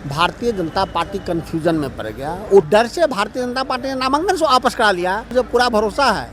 Bharatiya Janata party confusion में पड़ गया। वो डर से भारतीय जनता पार्टी ने नामांकन से वापस करा लिया। मुझे पूरा भरोसा है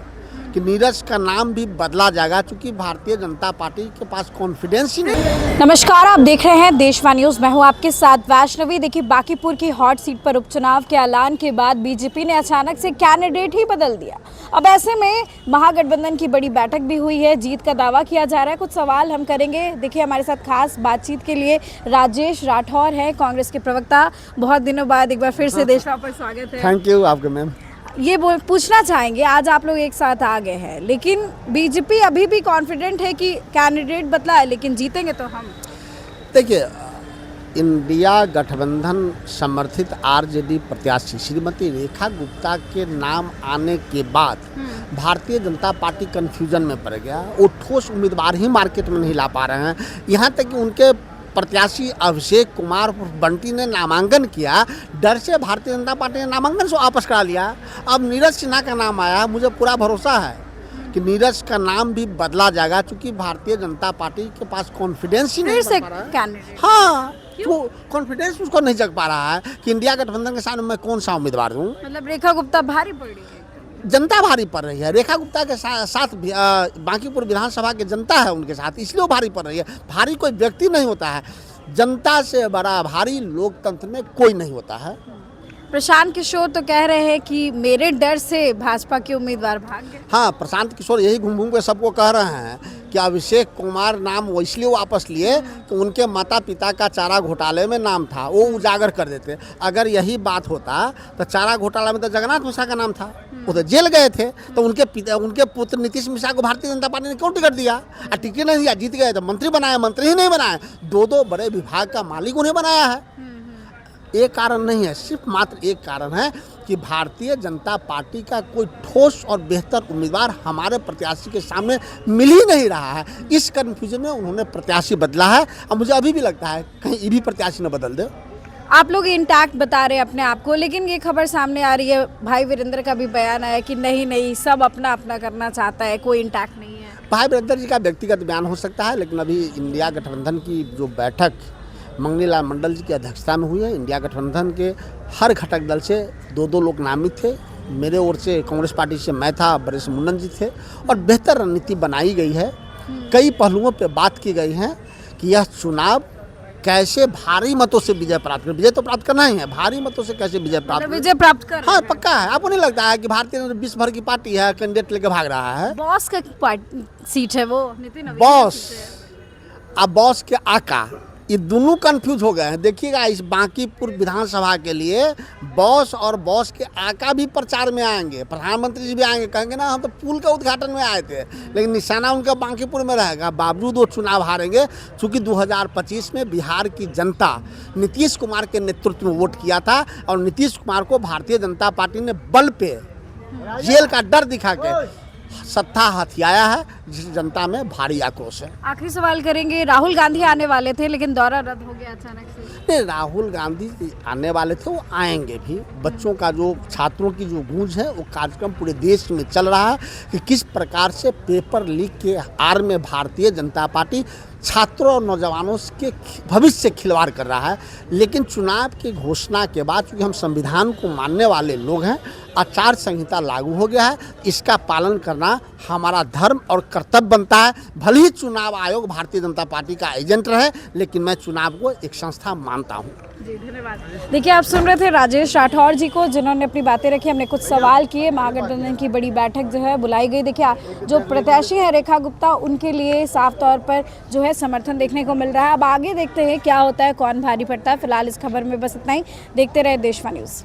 कि नीरज का नाम भी बदला जाएगा, क्योंकि भारतीय जनता पार्टी के पास कॉन्फिडेंस ही नहीं। नमस्कार, आप देख रहे हैं देशवा न्यूज। मैं हूं आपके साथ वैष्णवी। देखिए, बांकीपुर की हॉट सीट पर उपचुनाव के ऐलान के बाद बीजेपी ने अचानक से कैंडिडेट ही बदल दिया। अब ऐसे में महागठबंधन की बड़ी बैठक भी हुई है, जीत का दावा किया जा रहा है। कुछ सवाल हम करेंगे। देखिए, हमारे साथ खास बातचीत के लिए राजेश राठौर हैं, कांग्रेस के प्रवक्ता। बहुत दिनों बाद एक बार फिर से देशवा पर स्वागत है। थैंक यू आपके मैम। ये पूछना चाहेंगे, आज आप लोग एक साथ आ गए हैं, लेकिन बीजेपी अभी भी कॉन्फिडेंट है कि कैंडिडेट बदला है, लेकिन जीतेंगे तो हम। देखिए, इंडिया गठबंधन समर्थित आरजेडी प्रत्याशी श्रीमती रेखा गुप्ता के नाम आने के बाद भारतीय जनता पार्टी कंफ्यूजन में पड़ गया। वो ठोस उम्मीदवार ही मार्केट में नहीं ला पा रहे हैं। यहाँ तक कि उनके प्रत्याशी अभिषेक कुमार बंटी ने नामांकन किया, डर से भारतीय जनता पार्टी ने नामांकन से वापस करा लिया। अब नीरज सिन्हा का नाम आया। मुझे पूरा भरोसा है कि नीरज का नाम भी बदला जाएगा, क्योंकि भारतीय जनता पार्टी के पास कॉन्फिडेंस ही नहीं जग पा रहा है। हाँ, तो कॉन्फिडेंस उसको नहीं जग पा रहा है कि इंडिया गठबंधन के सामने मैं कौन सा उम्मीदवार दूँ। मतलब रेखा गुप्ता भारी पड़ रही है, जनता भारी पड़ रही है। रेखा गुप्ता के साथ बांकीपुर विधानसभा की जनता है उनके साथ, इसलिए वो भारी पड़ रही है। भारी कोई व्यक्ति नहीं होता है, जनता से बड़ा भारी लोकतंत्र में कोई नहीं होता है। प्रशांत किशोर तो कह रहे हैं कि मेरे डर से भाजपा के उम्मीदवार भाग गए। हाँ, प्रशांत किशोर यही घूम घूम के सबको कह रहे हैं कि अभिषेक कुमार नाम वो इसलिए वापस लिए कि उनके माता पिता का चारा घोटाले में नाम था, वो उजागर कर देते। अगर यही बात होता तो चारा घोटाला में तो जगन्नाथ मिश्रा का नाम था, वो तो जेल गए थे। तो उनके पुत्र नीतीश मिश्रा को भारतीय जनता पार्टी ने क्यों टिकट दिया? और टिकट नहीं दिया, जीत गए तो मंत्री बनाया, मंत्री ही नहीं बनाए, दो बड़े विभाग का मालिक उन्हें बनाया है। एक कारण नहीं है, सिर्फ मात्र एक कारण है कि भारतीय जनता पार्टी का कोई ठोस और बेहतर उम्मीदवार हमारे प्रत्याशी के सामने मिल ही नहीं रहा है। इस कन्फ्यूजन में उन्होंने प्रत्याशी बदला है। अब मुझे अभी भी लगता है कहीं ये भी प्रत्याशी न बदल दे। आप लोग इंटैक्ट बता रहे हैं अपने आप को, लेकिन ये खबर सामने आ रही है, भाई वीरेंद्र का भी बयान आया कि नहीं सब अपना अपना करना चाहता है, कोई इंटैक्ट नहीं है। भाई वीरेंद्र जी का व्यक्तिगत बयान हो सकता है, लेकिन अभी इंडिया गठबंधन की जो बैठक मंगनी लाल मंडल जी की अध्यक्षता में हुई है, इंडिया गठबंधन के हर घटक दल से दो लोग नामित थे। मेरे ओर से कांग्रेस पार्टी से मैं था, बरेश मुंडन जी थे, और बेहतर रणनीति बनाई गई है। कई पहलुओं पे बात की गई है कि यह चुनाव कैसे भारी मतों से विजय प्राप्त कर, विजय तो प्राप्त करना ही है, भारी मतों से कैसे विजय प्राप्त कर। हाँ, पक्का है। आपको नहीं लगता है कि भारतीय विश्व भर की पार्टी है, कैंडिडेट लेके भाग रहा है? बॉस का सीट है वो, नितिन बॉस अब बॉस के आका, ये दोनों कंफ्यूज हो गए हैं। देखिएगा, इस बांकीपुर विधानसभा के लिए बॉस और बॉस के आका भी प्रचार में आएंगे, प्रधानमंत्री जी भी आएंगे, कहेंगे ना हम तो पुल का उद्घाटन में आए थे, लेकिन निशाना उनका बांकीपुर में रहेगा। बावजूद वो चुनाव हारेंगे, चूँकि 2025 में बिहार की जनता नीतीश कुमार के नेतृत्व में वोट किया था, और नीतीश कुमार को भारतीय जनता पार्टी ने बल पे जेल का डर दिखा के सत्ता हथियाया है, जिस जनता में भारी आक्रोश है। आखिरी सवाल करेंगे, राहुल गांधी आने वाले थे लेकिन दौरा रद्द हो गया अचानक से। नहीं, राहुल गांधी आने वाले थे, वो आएंगे भी। बच्चों का जो, छात्रों की जो गूंज है, वो कार्यक्रम पूरे देश में चल रहा है कि किस प्रकार से पेपर लीक के आड़ में भारतीय जनता पार्टी छात्रों और नौजवानों के भविष्य से खिलवाड़ कर रहा है। लेकिन चुनाव की घोषणा के बाद, चूँकि हम संविधान को मानने वाले लोग हैं, आचार संहिता लागू हो गया है, इसका पालन करना हमारा धर्म और कर्तव्य बनता है। भले ही चुनाव आयोग भारतीय जनता पार्टी का एजेंट रहे, लेकिन मैं चुनाव को एक संस्था मानता हूँ। जी, धन्यवाद। देखिए, आप सुन रहे थे राजेश राठौर जी को, जिन्होंने अपनी बातें रखी। हमने कुछ सवाल किए। महागठबंधन की बड़ी बैठक जो है बुलाई गई। देखिए, जो प्रत्याशी है रेखा गुप्ता, उनके लिए साफ तौर पर जो है समर्थन देखने को मिल रहा है। अब आगे देखते हैं क्या होता है, कौन भारी पड़ता है। फिलहाल इस खबर में बस इतना ही। देखते रहे देशवा न्यूज़।